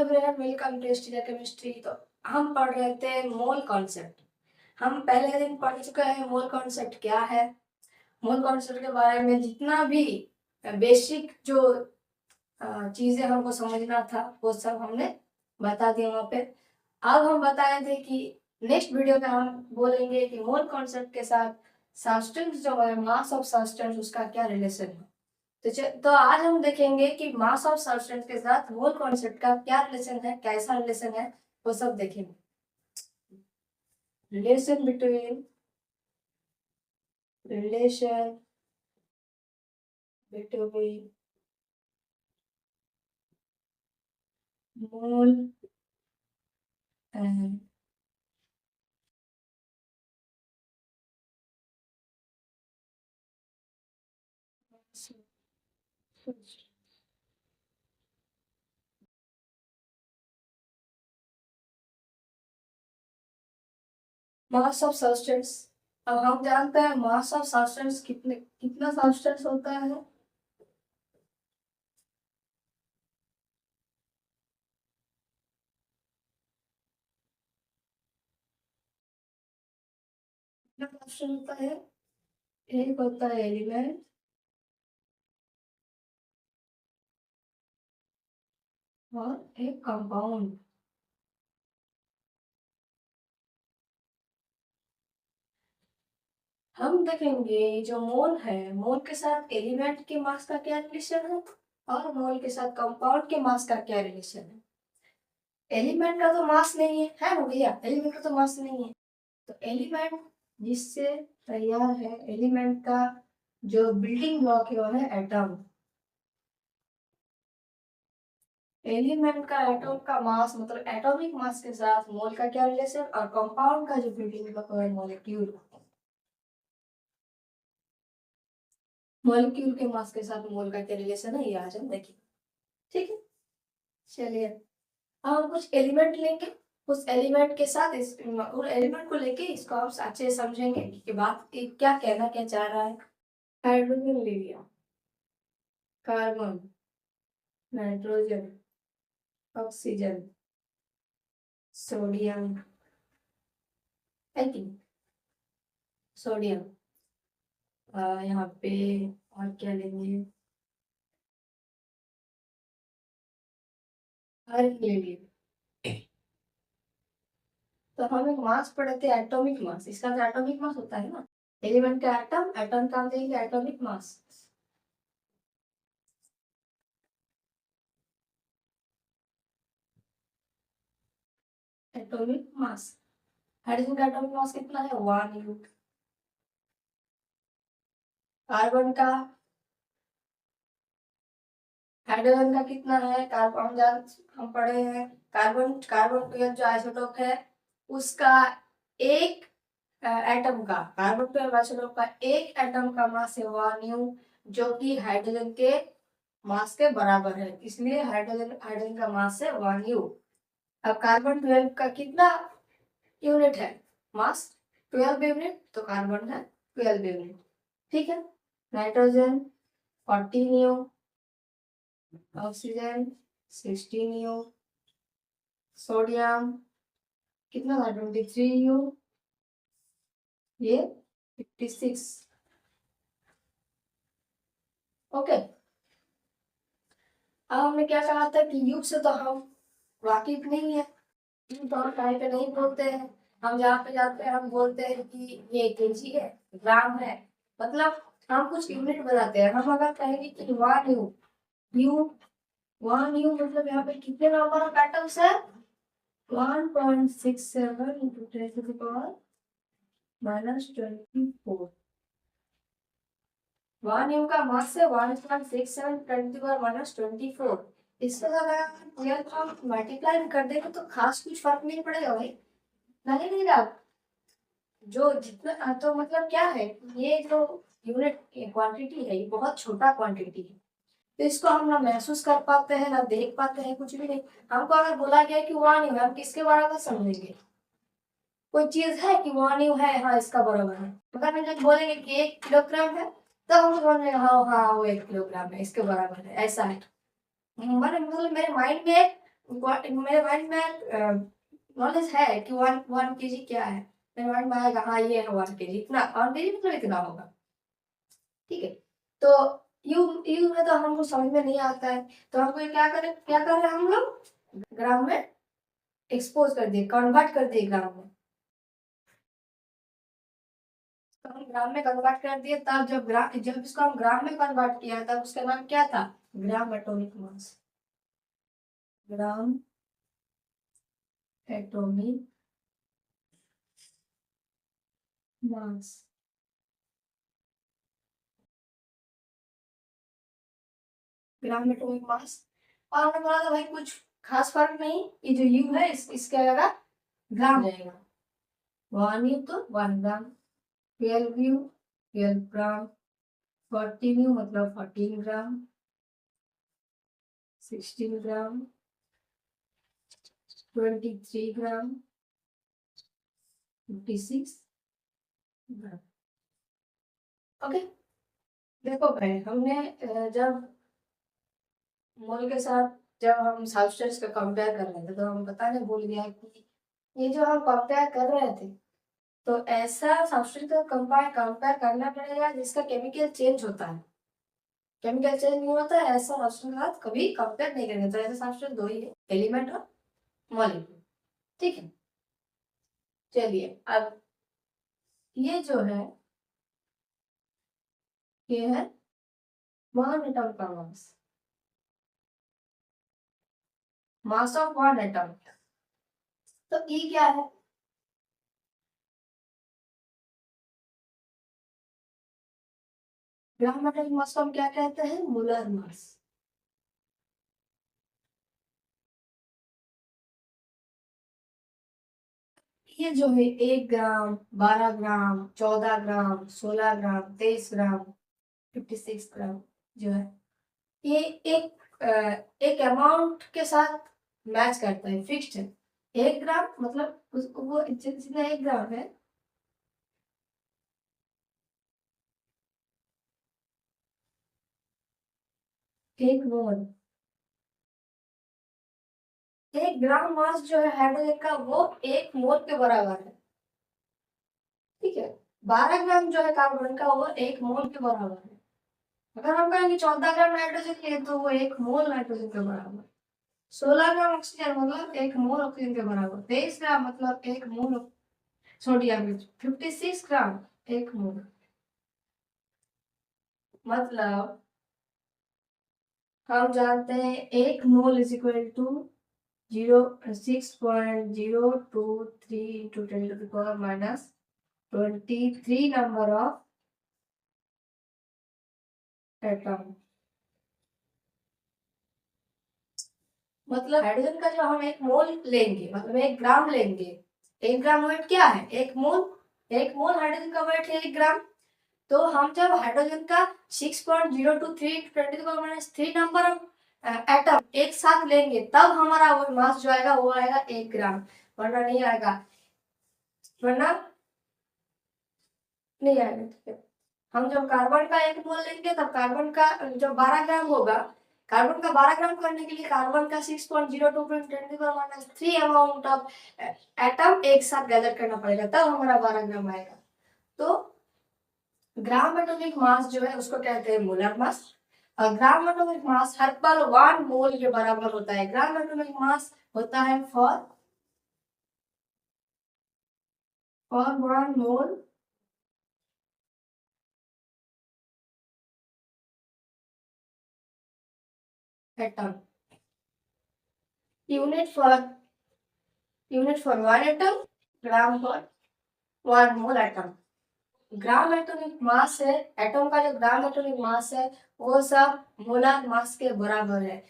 Everyone, welcome to stereochemistry. तो हम पढ़ रहे थे मोल कॉन्सेप्ट। हम पहले दिन पढ़ चुके हैं मोल कॉन्सेप्ट क्या है। मोल कॉन्सेप्ट के बारे में जितना भी बेसिक जो चीजें हमको समझना था वो सब हमने बता दिया वहाँ पे। अब हम बताए थे कि नेक्स्ट वीडियो में हम बोलेंगे कि मोल कॉन्सेप्ट के साथ सब्सटेंस जो है, मास ऑफ सब्सटेंस, उसका क्या रिलेशन है। तो आज हम देखेंगे कि मास ऑफ सब्सटेंस के साथ मोल कॉन्सेप्ट का क्या रिलेशन है, कैसा रिलेशन है, वो सब देखेंगे। Relation between mole and mass of substance. अब हम जानते हैं मास ऑफ सब्सटेंस कितना सब्सटेंस होता है। कितना सब्सटेंस होता है। एक होता है एलिमेंट और एक कंपाउंड। हम देखेंगे जो मोल है, मोल के साथ एलिमेंट के मास का क्या रिलेशन है और मोल के साथ कंपाउंड के मास का क्या रिलेशन है। एलिमेंट का तो मास नहीं है ना भैया, एलिमेंट का तो मास नहीं है। तो एलिमेंट जिससे तैयार है, एलिमेंट का जो बिल्डिंग ब्लॉक है वो है एटम। एलिमेंट का एटम का मास मतलब एटॉमिक मास के साथ मोल का क्या रिलेशन, और कंपाउंड का जो बिल्डिंग ब्लॉक है मॉलिक्यूल, मॉलिक्यूल के मास के साथ मोल का क्या रिलेशन है, ये आज हम देखेंगे। ठीक है, चलिए अब हम कुछ एलिमेंट लेंगे, उस एलिमेंट के साथ इस एलिमेंट को लेके इसको हम अच्छे से समझेंगे कि बात क्या कहना क्या चाह रहा है। हाइड्रोजन ले लिया, carbon, nitrogen, oxygen, sodium, sodium, यहाँ पे और क्या लेंगे, आयरन ले लिए। तो हम एक मास पढ़े थे एटॉमिक मास, इसका तो एटॉमिक मास होता है ना, एलिमेंट का एटम, एटम का हम देंगे atomic mass. Atomic mass, hydrogen का एटॉमिक मास कितना है, 1 U। कार्बन का, हाइड्रोजन का कितना है, कार्बन हम पढ़े हैं, कार्बन कार्बन 12 जो आइसोटोप है उसका एक एटम का, कार्बन 12 आइसोटोप का एक एटम का मास है 1 U, जो कि हाइड्रोजन के मास के बराबर है, इसलिए हाइड्रोजन हाइड्रोजन का मास है 1 U। अब कार्बन 12 का कितना यूनिट है, मास 12 यूनिट, तो कार्बन है 12 यूनिट। ठीक है, nitrogen 14 U, oxygen 16 U, sodium कितना था 23 U, ये 56। ओके, अब हमने क्या कहा था कि युग से तो हम वाकिफ नहीं है, तो हम टाइम पे नहीं बोलते हैं। हम जहाँ पे जाते हैं हम बोलते हैं कि ये केजी है, ग्राम है, मतलब हम कुछ यूनिट बताते हैं। हम अगर कहेंगे कि 1 U, यू 1 U मतलब यहाँ पे कितने नंबर ऑफ एटम्स है, 1.67 into 10 to the power -24। 1 U का मास है 1.67 10 to the power -24। इसके साथ अगर 12 को हम मल्टीप्लाई कर देंगे तो खास कुछ फर्क नहीं पड़ेगा भाई, नहीं आप जो जितना, तो मतलब क्या है, ये जो यूनिट क्वांटिटी है ये बहुत छोटा क्वांटिटी है, तो इसको हम ना महसूस कर पाते हैं ना देख पाते हैं, कुछ भी नहीं। हमको अगर बोला गया कि 1 U, हम किसके बराबर समझेंगे, कोई चीज है कि 1 U है, हाँ इसका बराबर है, मगर हम जब बोलेंगे कि 1 किलोग्राम है तो हम बोलेंगे हाँ हाँ वो 1 किलोग्राम है, इसके बराबर है, ऐसा है। मतलब मेरे माइंड में मेरे माइंड में नॉलेज है कि 1 kg क्या है। मेरे माइंड में आएगा हाँ ये है 1 kg, इतना 1 kg मतलब इतना होगा। ठीक है, तो यू में तो हमको समझ में नहीं आता है, तो हमको ये क्या कर रहे हैं हम लोग, ग्राम में एक्सपोज कर दिए, कन्वर्ट कर दिए ग्राम में। तो हम ग्राम में कन्वर्ट कर दिए, तब जब इसको हम ग्राम में कन्वर्ट किया तब उसका नाम क्या था, gram atomic mass. Gram atomic mass. Gram atomic mass. और हमने बोला था भाई कुछ खास फर्क नहीं, ये जो यू है इसके अलावा ग्राम जाएगा। 1 यू तो 1 ग्राम, 12 यू 12 ग्राम, 14 यू मतलब 14 ग्राम, 16 ग्राम, 23 ग्राम, 56 ग्राम। ओके, देखो भाई हमने जब मोल के साथ जब हम सब्सटेंस का कंपेयर कर रहे थे तो हम बताने भूल गया कि ये जो हम कंपेयर कर रहे थे, तो ऐसा सब्सटेंस का कंपेयर करना पड़ेगा जिसका केमिकल चेंज होता है। केमिकल चेंज नहीं होता है ऐसा सब्सटेंस के साथ कभी कंपेयर नहीं करेंगे। तो ऐसे सब्सटेंस दो ही है, एलिमेंट और मॉलिक्यूल। ठीक है, चलिए अब ये जो है ये है 1 एटम का मास, मास ऑफ 1 एटम। तो ई क्या है, ग्राम एटॉमिक मास को हम क्या कहते हैं, मोलर मास। ये जो है 1 ग्राम, 12 ग्राम, 14 ग्राम, 16 ग्राम, 23 ग्राम, 56 ग्राम जो है, ये एक अमाउंट के साथ मैच करता है, फिक्स्ड है। 1 ग्राम मतलब वो जितना 1 ग्राम है, एक मोल, 1 ग्राम मास जो है हाइड्रोजन का वो 1 मोल के बराबर है। ठीक है, 12 ग्राम जो है कार्बन का वो 1 मोल के बराबर है। अगर हम कहेंगे 14 ग्राम नाइट्रोजन है तो वो 1 मोल नाइट्रोजन के बराबर। 16 ग्राम ऑक्सीजन मतलब 1 मोल ऑक्सीजन के बराबर। 23 ग्राम मतलब 1 मोल सोडियम। 56 ग्राम 1 मोल, मतलब हम जानते हैं 1 mole is equal to 06.023 into 10⁻⁻23 number of atom. मतलब हाइड्रोजन का जो हम 1 मोल लेंगे मतलब 1 ग्राम लेंगे, 1 ग्राम वेट क्या है, 1 मोल। 1 मोल हाइड्रोजन का वेट है 1 ग्राम। तो हम जब हाइड्रोजन का 6.023 नंबर ऑफ एटम एक साथ लेंगे तब हमारा वो मास जो आएगा वो आएगा 1 ग्राम, वरना नहीं आएगा, वरना नहीं आएगा। ठीक है, हम जब कार्बन का 1 मोल लेंगे तब कार्बन का जो 12 ग्राम होगा, कार्बन का 12 ग्राम करने के लिए कार्बन का 6.02 × 10⁻³ अमाउंट ऑफ एटम एक साथ गैदर करना पड़ेगा तब हमारा 12 ग्राम आएगा। तो ग्राम एटॉमिक मास जो है उसको कहते हैं मोलर मास। और ग्राम एटॉमिक मास हर पल 1 मोल के बराबर होता है। ग्राम एटॉमिक मास होता है for 1 mole atom. Unit for 1 atom, gram for 1 mole atom. Gram atomic mass है, एटम का जो ग्राम एटॉमिक मास है वो सब मोलर मास के बराबर है।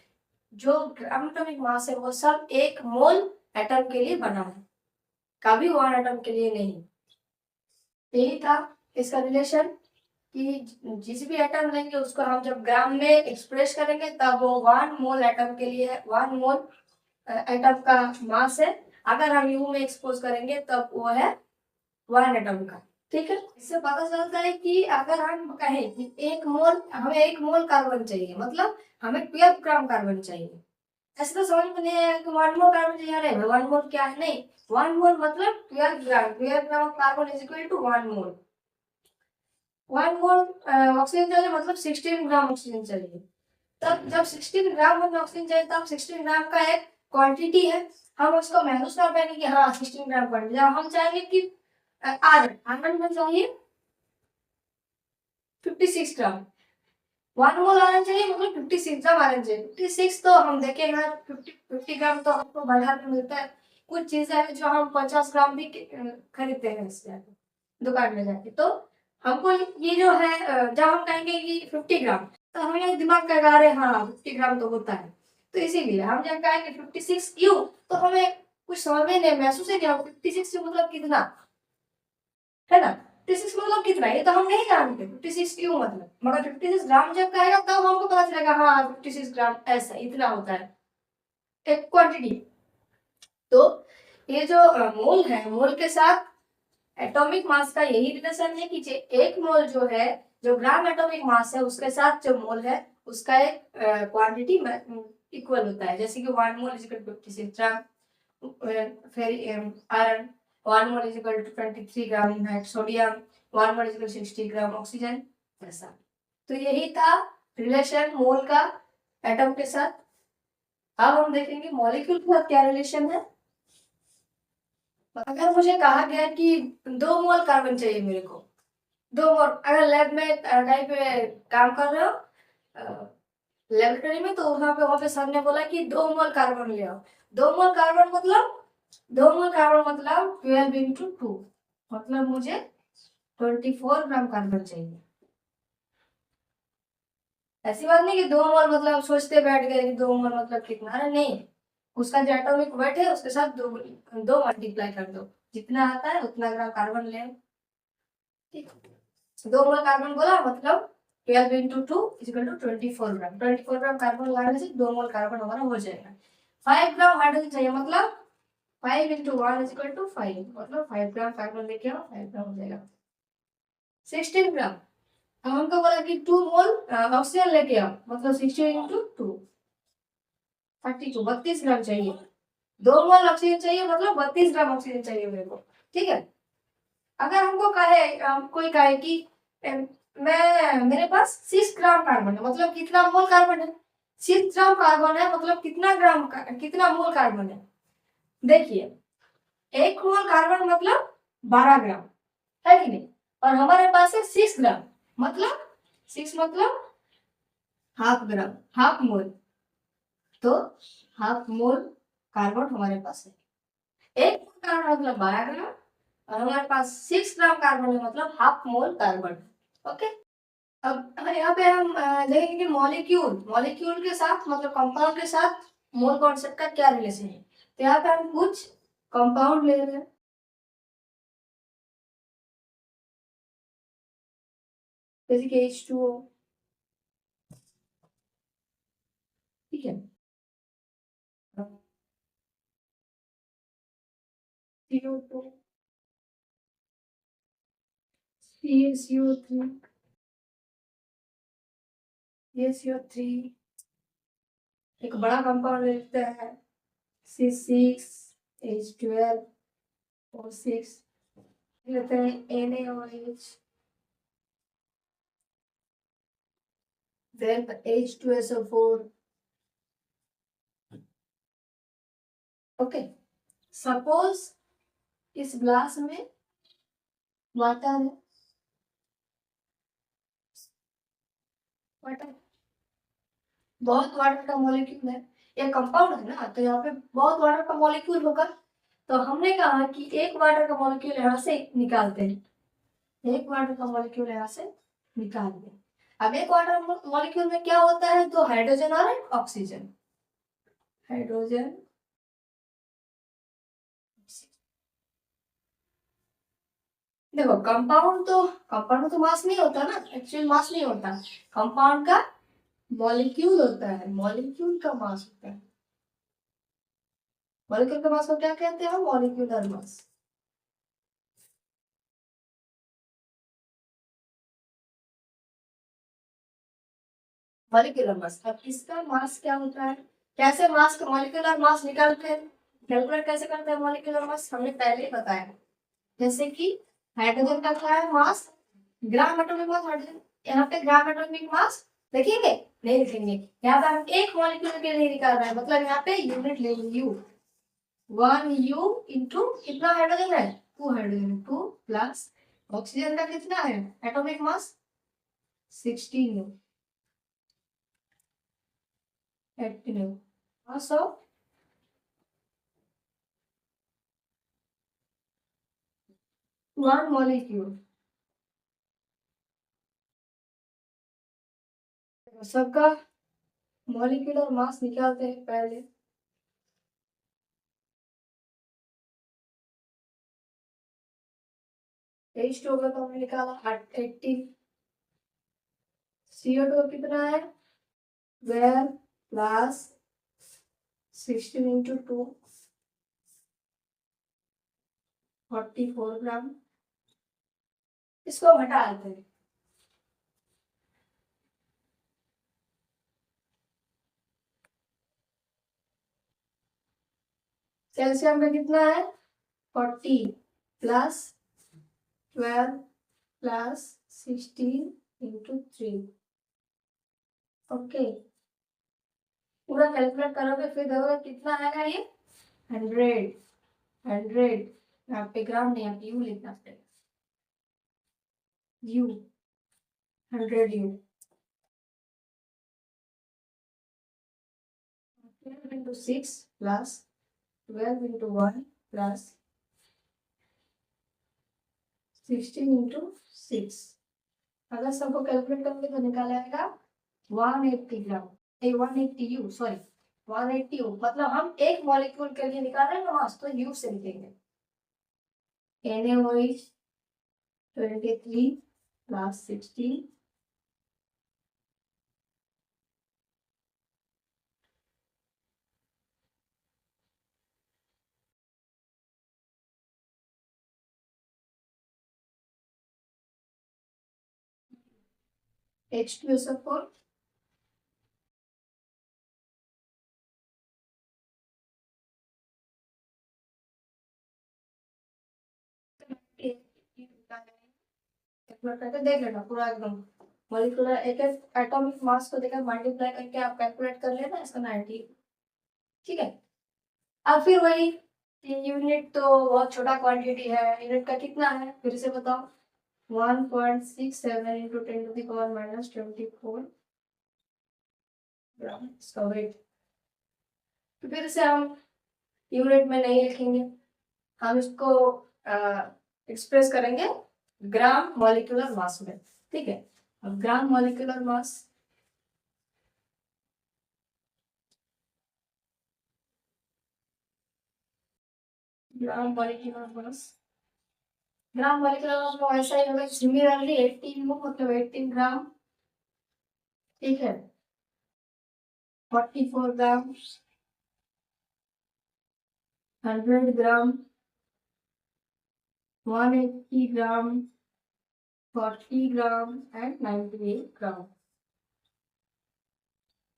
जो ग्राम एटॉमिक मास है वो सब 1 मोल एटम के लिए बना है, कभी 1 एटम के लिए नहीं। यही था इसका रिलेशन कि जिस भी एटम लेंगे उसको हम जब ग्राम में एक्सप्रेस करेंगे तब वो 1 मोल एटम के लिए है, 1 मोल एटम का मास है। अगर हम यू में एक्सपोज करेंगे तब वो है 1 एटम का। ठीक है, इससे पता चलता है कि अगर हम कहें कि 1 मोल, हमें 1 मोल कार्बन चाहिए मतलब हमें 12 ग्राम कार्बन चाहिए, ऐसे तो समझ में नहीं आया कि 1 मोल कार्बन चाहिए। अरे 1 मोल क्या है? नहीं, 1 मोल मतलब 12 gram, 12 gram of carbon is equal to 1 mole. 1 mole oxygen चाहिए मतलब 16 ग्राम ऑक्सीजन चाहिए। तब जब 16 ग्राम हमें ऑक्सीजन चाहिए तब 16 ग्राम का एक क्वांटिटी है, हम उसको महसूस कर पाएंगे कि हाँ 16 ग्राम क्वांटिटी। जब हम चाहेंगे कि आयरन, आयरन में चाहिए 56 ग्राम, 1 मोल आयरन चाहिए मतलब 56 ग्राम आयरन चाहिए। 56 तो हम देखें यहाँ 50 ग्राम तो हमको बाजार में मिलता है। कुछ चीजें हैं जो हम 50 ग्राम भी खरीदते हैं इससे दुकान में जाके। तो हमको ये जो है जब हम कहेंगे कि 50 ग्राम तो हमें दिमाग का अरे हाँ 50 ग्राम तो होता है। तो इसीलिए हम जब कहेंगे 56 क्यू तो हमें कुछ समझ में नहीं, महसूस ही नहीं होगा 56 मतलब कितना है ना। 56 मतलब कितना ये तो हम नहीं जानते 56 क्यों मतलब, मगर 56 ग्राम जब कहेगा तब हमको पता चलेगा हाँ 56 ग्राम ऐसा इतना होता है एक क्वांटिटी। तो ये जो मोल है, मोल के साथ एटॉमिक मास का यही रिलेशन है कि एक मोल जो है, जो ग्राम एटॉमिक मास है उसके साथ जो मोल है उसका एक क्वांटिटी इक्वल होता है। जैसे कि 1 mole is equal to 56 gram फिर iron, 1 mole is equal to 23 gram sodium, 1 mole is equal to 60 gram oxygen, ऐसा। तो यही था रिलेशन मोल का एटम के साथ। अब हम देखेंगे मॉलिक्यूल के साथ क्या रिलेशन है। अगर मुझे कहा गया कि 2 मोल कार्बन चाहिए मेरे को, 2 मोल, अगर लैब में कहीं पे काम कर रहे हो लेबोरेटरी में, तो वहां पे सर ने बोला कि 2 मोल कार्बन ले आओ। 2 मोल कार्बन मतलब 12 इंटू 2 मतलब मुझे 24 ग्राम कार्बन चाहिए। ऐसी बात नहीं कि 2 मोल मतलब सोचते बैठ गए कि 2 मोल मतलब कितना, अरे नहीं, उसका जो एटॉमिक वेट है उसके साथ दो दो मल्टीप्लाई कर दो, जितना आता है उतना ग्राम कार्बन ले। ठीक, 2 मोल कार्बन बोला मतलब 12 into 2 is equal to 24 gram. 24 gram carbon लगाने से 2 मोल कार्बन हमारा हो जाएगा। 5 ग्राम हाइड्रोजन चाहिए मतलब 5 इंटू 1 इजिकल टू 5 मतलब 5 ग्राम कार्बन लेके आओ, 5 ग्राम हो जाएगा। 16 ग्राम, अब हमको बोला कि 2 मोल ऑक्सीजन लेके आओ मतलब 16 इंटू 2 32, 32 ग्राम चाहिए। 2 मोल ऑक्सीजन चाहिए मतलब 32 ग्राम ऑक्सीजन चाहिए मेरे को। ठीक है, अगर हमको कहे कोई कहे कि मैं मेरे पास 6 ग्राम कार्बन है मतलब कितना मोल कार्बन है, 6 ग्राम कार्बन है मतलब कितना ग्राम कितना मोल कार्बन है। देखिए 1 मोल कार्बन मतलब 12 ग्राम, है कि नहीं, और हमारे पास है 6 ग्राम मतलब 6 मतलब हाफ ग्राम, हाफ मोल। तो हाफ मोल कार्बन हमारे पास है। 1 मोल कार्बन मतलब 12 ग्राम और हमारे पास 6 ग्राम कार्बन है मतलब हाफ मोल कार्बन। ओके, अब यहाँ पे हम देखेंगे कि मॉलिक्यूल मॉलिक्यूल के साथ मतलब कंपाउंड के साथ मोल कॉन्सेप्ट का क्या रिलेशन है। तो यहाँ पे हम कुछ कंपाउंड ले रहे हैं, जैसे कि H2O। ठीक है, CO2, CaCO3, CaCO3, एक बड़ा कंपाउंड लेते हैं C6H12O6, लेते हैं NaOH, then H2SO4। Okay, suppose इस ग्लास में वाटर है, वाटर बहुत वाटर का मॉलिक्यूल है, ये कंपाउंड है ना, तो यहाँ पे बहुत वाटर का मॉलिक्यूल होगा। तो हमने कहा कि एक वाटर का मॉलिक्यूल यहाँ से निकालते हैं, एक वाटर का मॉलिक्यूल यहाँ से निकाल दें। अब एक वाटर मॉलिक्यूल में क्या होता है, तो हाइड्रोजन और ऑक्सीजन, हाइड्रोजन। देखो कंपाउंड तो मास नहीं होता ना, एक्चुअल मास नहीं होता, कंपाउंड का मॉलिक्यूल होता है, मॉलिक्यूल का मास होता है। मॉलिक्यूल का मास को क्या कहते हैं, मॉलिक्यूलर मास। मॉलिक्यूलर मास, अब इसका मास क्या होता है, कैसे मास का मॉलिक्यूलर मास निकालते हैं, कैलकुलेट कैसे करते हैं मॉलिक्यूलर मास, हमने पहले ही बताया। जैसे कि हाइड्रोजन का क्या है मास, ग्राम एटॉमिक मास हाइड्रोजन, यहाँ पे ग्राम एटॉमिक मास लिखेंगे नहीं लिखेंगे, यहाँ पे हम एक मॉलिक्यूल के लिए निकाल रहे हैं, मतलब यहाँ पे यूनिट लेंगे यू, 1 U इंटू कितना हाइड्रोजन है, 2 हाइड्रोजन, 2 प्लस ऑक्सीजन का कितना है atomic mass 16U, 18U, mass of 1 molecule. सबका मॉलिक्यूलर मास निकालते हैं पहले। H2O का तो हमने निकाला 18, CO2 कितना है 12 प्लस 16 इंटू 2 44 ग्राम, इसको हम हटा देते हैं। कैल्शियम का कितना है 40 प्लस 12 प्लस 16 इंटू 3, ओके पूरा कैलकुलेट करोगे फिर देखोगे कितना आएगा ये 100, यहाँ पे ग्राम नहीं, यहाँ पे यू लिखना पड़ेगा, you 100U, 12 into 6 plus 12 into 1 plus 16 into 6, अगर सबको कैलकुलेट करोगे तो निकाल आएगा 180 ग्राम, 180U सॉरी 180U, मतलब हम एक मॉलिक्यूल के लिए निकाल रहे हैं ना मास, तो U से लिखेंगे NaOH 23 plus 16 H2SO4 कैलकुलेट करके देख लेना पूरा एकदम मॉलिक्यूलर एक एक एटॉमिक मास को देकर मल्टीप्लाई करके आप कैलकुलेट कर लेना इसका 90, ठीक है। अब फिर वही यूनिट तो बहुत छोटा क्वांटिटी है, यूनिट का कितना है फिर से बताओ 1.67 इंटू 10⁻⁻24 ग्राम इसका वेट, तो फिर से हम यूनिट में नहीं लिखेंगे, हम इसको एक्सप्रेस करेंगे ग्राम मॉलिक्यूलर मास में, ठीक है। अब gram molecular mass, gram molecular mass, gram molecular mass को ऐसा ही होगा सिमिलरली 18 मतलब 18 ग्राम, ठीक है 44 ग्राम, 100 ग्राम, 180 ग्राम, 40 ग्राम एंड 98 ग्राम,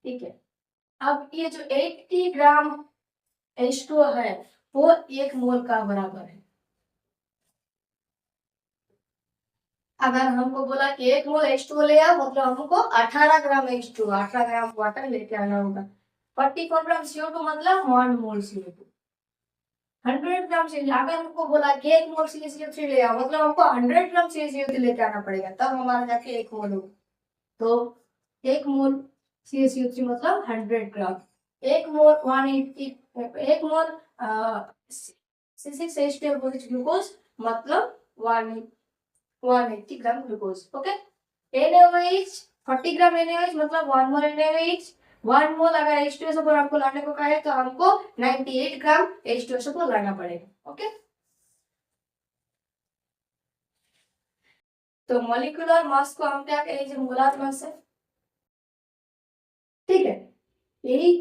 ठीक है। अब ये जो 80 ग्राम H2O है वो 1 मोल का बराबर है, अगर हमको बोला कि 1 मोल H2O ले आओ मतलब हमको 18 ग्राम H2O 18 ग्राम वाटर लेके आना होगा, 44 ग्राम CO2 मतलब 1 मोल CO2, 100 ग्राम से अगर हमको बोला कि 1 मोल CaCO3 ले आओ मतलब हमको 100 ग्राम CaCO3 लेके आना पड़ेगा तब हमारा जाके 1 मोल होगा, तो 1 मोल CaCO3 मतलब 100 ग्राम, 1 मोल 180, 1 मोल C6H12 ग्लूकोज मतलब 180 ग्राम ग्लूकोज, ओके। NaOH 40 ग्राम NaOH मतलब 1 मोल NaOH, 1 मोल अगर H2SO4 आपको लाने को कहे तो हमको 98 ग्राम H2SO4 लाना पड़ेगा, ओके। तो मॉलिक्यूलर मास को हम क्या कहेंगे मोलार मास है, ठीक है। यही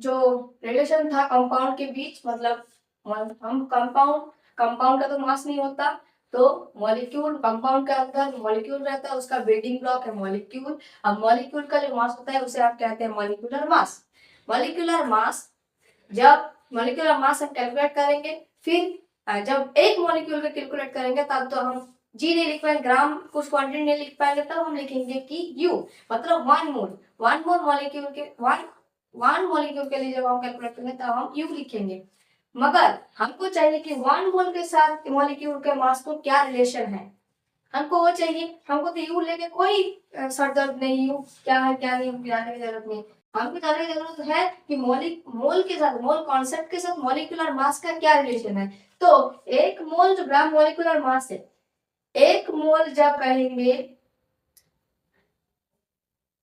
जो रिलेशन था कंपाउंड के बीच, मतलब हम कंपाउंड कंपाउंड का तो मास नहीं होता, तो मॉलिक्यूल कंपाउंड के अंदर मॉलिक्यूल रहता है उसका बिल्डिंग ब्लॉक है मॉलिक्यूल, अब मॉलिक्यूल का जो मास होता है उसे आप कहते हैं मॉलिक्यूलर मास। मॉलिक्यूलर मास, जब मॉलिक्यूलर मास हम कैलकुलेट करेंगे, फिर जब एक मॉलिक्यूल का कैलकुलेट करेंगे तब तो हम जी नहीं लिख पाएंगे, ग्राम कुछ क्वांटिटी नहीं लिख पाएंगे, तब हम लिखेंगे कि यू, मतलब 1 मोल। 1 मोल मॉलिक्यूल के 1 मॉलिक्यूल के लिए जब हम कैलकुलेट करेंगे तब हम यू लिखेंगे। मगर हमको चाहिए कि 1 मोल के साथ मॉलिक्यूल के मास को क्या रिलेशन है, हमको वो चाहिए। हमको तो यू लेके कोई सर दर्द नहीं, यू क्या है क्या नहीं जानने की जरूरत नहीं। हमको जानने की जरूरत है कि मोल के साथ, मोल कॉन्सेप्ट के साथ मॉलिक्यूलर मास का क्या रिलेशन है। तो 1 मोल जो ग्राम मॉलिक्यूलर मास है, 1 मोल जब कहेंगे,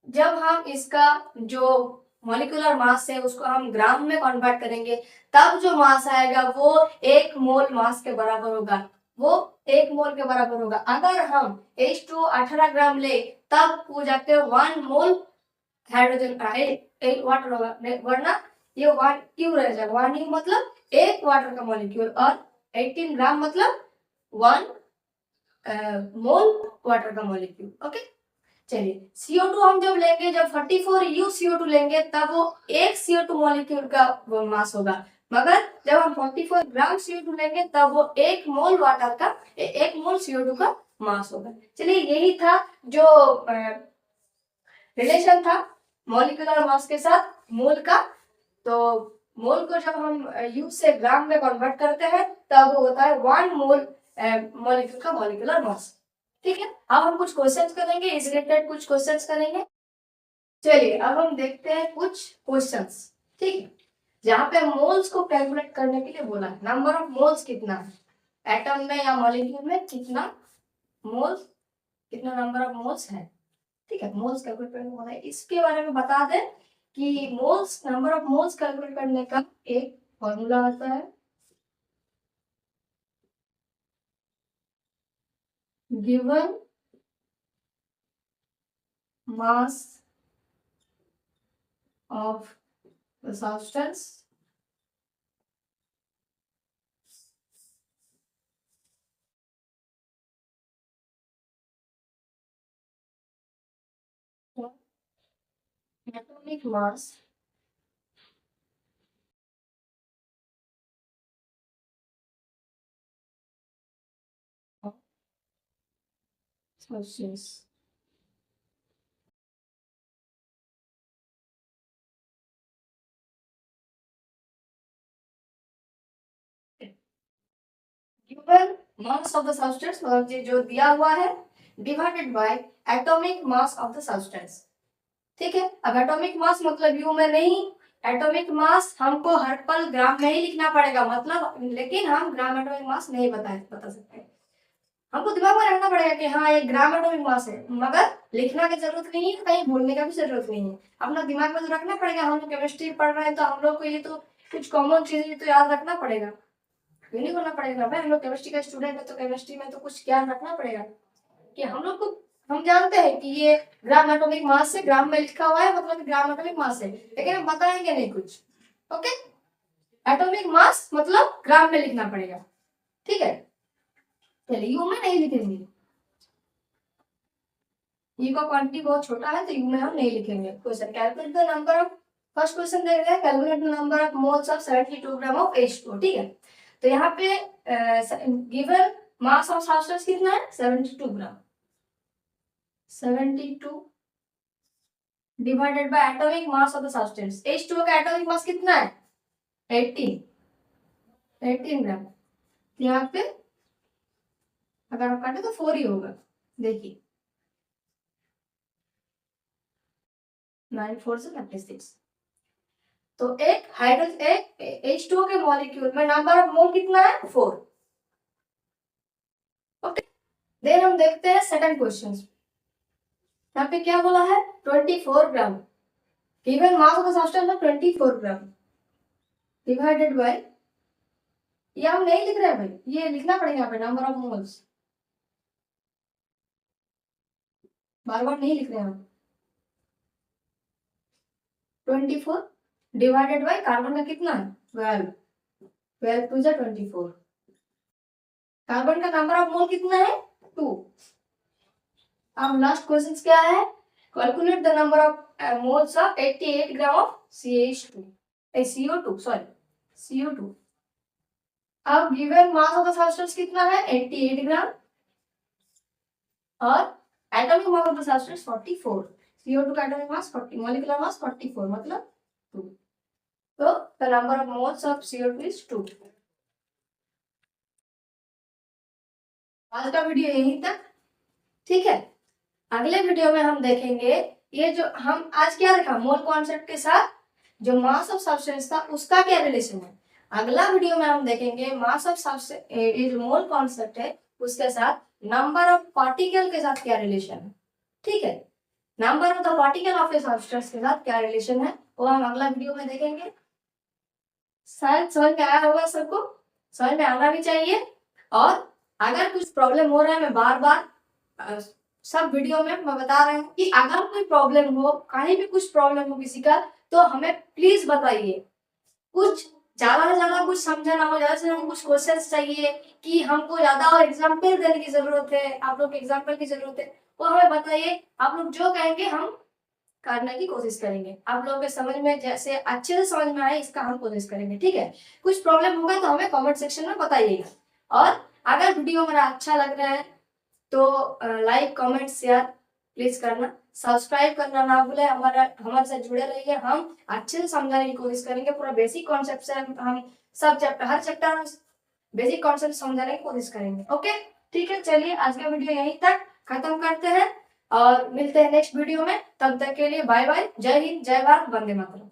जब हम इसका जो मॉलिक्यूलर मास है उसको हम ग्राम में कन्वर्ट करेंगे, तब जो मास आएगा वो 1 मोल मास के बराबर होगा, वो 1 मोल के बराबर होगा। अगर हम H2 18 ग्राम ले, तब वो जाके 1 मोल हाइड्रोजन वाटर होगा, वरना ये 1 क्यू रह जाएगा। 1 मतलब 1 वाटर का मॉलिक्यूल, और 18 ग्राम मतलब 1 मोल वाटर का मॉलिक्यूल। ओके, चलिए CO2 हम जब लेंगे, जब 44U CO2 लेंगे, तब वो 1 CO2 मॉलिक्यूल का वो मास होगा। मगर जब हम 44 ग्राम CO2 लेंगे, तब वो 1 मोल वाटर का 1 मोल CO2 का मास होगा। चलिए यही था जो रिलेशन था मॉलिक्यूलर मास के साथ मोल का। तो मोल को जब हम यू से ग्राम में कन्वर्ट करते हैं, तब वो होता है 1 मोल मॉलिक्यूल का मॉलिक्यूलर मास। ठीक है, अब हम कुछ क्वेश्चंस करेंगे, इस रिलेटेड कुछ क्वेश्चंस करेंगे। चलिए अब हम देखते हैं कुछ क्वेश्चंस। ठीक है, जहाँ पे मोल्स को कैलकुलेट करने के लिए बोला है, नंबर ऑफ मोल्स कितना है एटम में या मॉलिक्यूल में, कितना मोल्स, कितना नंबर ऑफ मोल्स है। ठीक है, मोल्स कैलकुलेट करने को बोला है, इसके बारे में बता दें कि moles, number of moles calculate करने का एक फॉर्मूला आता है, given mass of the substance atomic mass of substance. Given mass of the substance, मतलब ये जो दिया हुआ है, divided by atomic mass of the substance. ठीक है, अब एटॉमिक मास मतलब यू में नहीं, एटॉमिक मास हमको हर पल ग्राम में ही लिखना पड़ेगा, मतलब लेकिन हम ग्राम एटॉमिक मास नहीं बता सकते। हमको दिमाग में रखना पड़ेगा कि हाँ ये ग्राम एटॉमिक मास है, मगर लिखना की जरूरत नहीं है, कहीं भूलने का भी जरूरत नहीं है। अपना दिमाग में तो रखना पड़ेगा, हम लोग केमिस्ट्री पढ़ रहे हैं तो हम लोग को ये तो कुछ कॉमन चीजें तो याद रखना पड़ेगा, ये नहीं करना पड़ेगा भाई। हम लोग केमिस्ट्री का स्टूडेंट है तो केमिस्ट्री में तो कुछ ज्ञान रखना पड़ेगा कि हम लोग को, हम जानते हैं कि ये ग्राम एटॉमिक मास से ग्राम में लिखा हुआ है, मतलब ग्राम एटॉमिक मास है, लेकिन हम बताएंगे नहीं कुछ। ओके, एटॉमिक मास मतलब ग्राम में लिखना पड़ेगा। ठीक है, चलिए यू में नहीं लिखेंगे, यू का क्वांटिटी बहुत छोटा है तो यू में हम नहीं लिखेंगे। Question, calculate the number of, first question दे रहे हैं calculate the number of moles of 72 gram of H2। ठीक है, तो यहाँ पे गिवन मास ऑफ सब्सटेंस कितना है, 72 ग्राम। 72 divided by atomic mass of the substance, H2O का एटॉमिक मास कितना है, 18 ग्राम। यहाँ पे अगर आप काटे तो 4 ही होगा, देखिए 9 4 से 36। तो एक हाइड्रोजन, एक H2O के मॉलिक्यूल में नंबर ऑफ मोल कितना है, 4। ओके, देन हम देखते हैं सेकंड क्वेश्चन। यहाँ पे क्या बोला है, 24 gram, given mass of the substance है 24 ग्राम, डिवाइडेड बाय, ये हम नहीं लिख रहे हैं भाई, ये लिखना पड़ेगा यहाँ पे नंबर ऑफ मोल्स, बार बार नहीं लिख रहे हैं हम। 24 डिवाइडेड बाय कार्बन का कितना है, 12, 12 टू जा 24, कार्बन का नंबर ऑफ मोल कितना है, 2। अब लास्ट क्वेश्चन क्या है, Calculate the number of moles of 88 gram of CH2, CO2, sorry, CO2. अब given mass of the substance कितना है 88 ग्राम और atomic mass of the substance 44. CO2 का एटॉमिक मास 40, मॉलिक्यूलर मास 44 मतलब 2. तो the number of moles of CO2 is 2. आज का video यहीं तक, ठीक है. अगले वीडियो में हम देखेंगे ये जो हम आज क्या देखा मोल कॉन्सेप्ट के साथ जो मास ऑफ सब्सटेंस था उसका क्या रिलेशन है. अगला वीडियो में हम देखेंगे मास ऑफ सब्सटेंस, ये जो मोल कॉन्सेप्ट है उसके साथ नंबर ऑफ पार्टिकल के साथ क्या रिलेशन है. ठीक है, number of the particle of a substance के साथ क्या रिलेशन है वो हम अगला वीडियो में देखेंगे. शायद समझ में आया होगा सबको, समझ में आना भी चाहिए. और अगर कुछ प्रॉब्लम हो रहा है, मैं बार बार सब वीडियो में मैं बता रहा हूँ कि अगर कोई प्रॉब्लम हो, कहीं भी कुछ प्रॉब्लम हो किसी का, तो हमें प्लीज बताइए. कुछ ज्यादा से ज्यादा कुछ समझना हो, ज्यादा से ज्यादा कुछ क्वेश्चंस चाहिए कि हमको ज्यादा और एग्जाम्पल देने की जरूरत है, आप लोग एग्जाम्पल की जरूरत है, वो हमें बताइए. आप लोग जो कहेंगे हम करने की कोशिश करेंगे. आप लोगों के समझ में जैसे अच्छे से समझ में आए इसका हम कोशिश करेंगे. ठीक है, कुछ प्रॉब्लम होगा तो हमें कमेंट सेक्शन में बताइएगा. और अगर वीडियो मेरा अच्छा लग रहा है तो लाइक कमेंट शेयर प्लीज करना, सब्सक्राइब करना ना भूले. हमारे साथ जुड़े रहिए. हम अच्छे से समझाने की कोशिश करेंगे. पूरा बेसिक कॉन्सेप्ट से हम सब चैप्टर, हर चैप्टर में बेसिक कॉन्सेप्ट समझाने की कोशिश करेंगे. ओके, ठीक है, चलिए आज का वीडियो यहीं तक खत्म करते हैं और मिलते हैं नेक्स्ट वीडियो में. तब तक के लिए बाय बाय. जय हिंद, जय भारत, वंदे मातरम.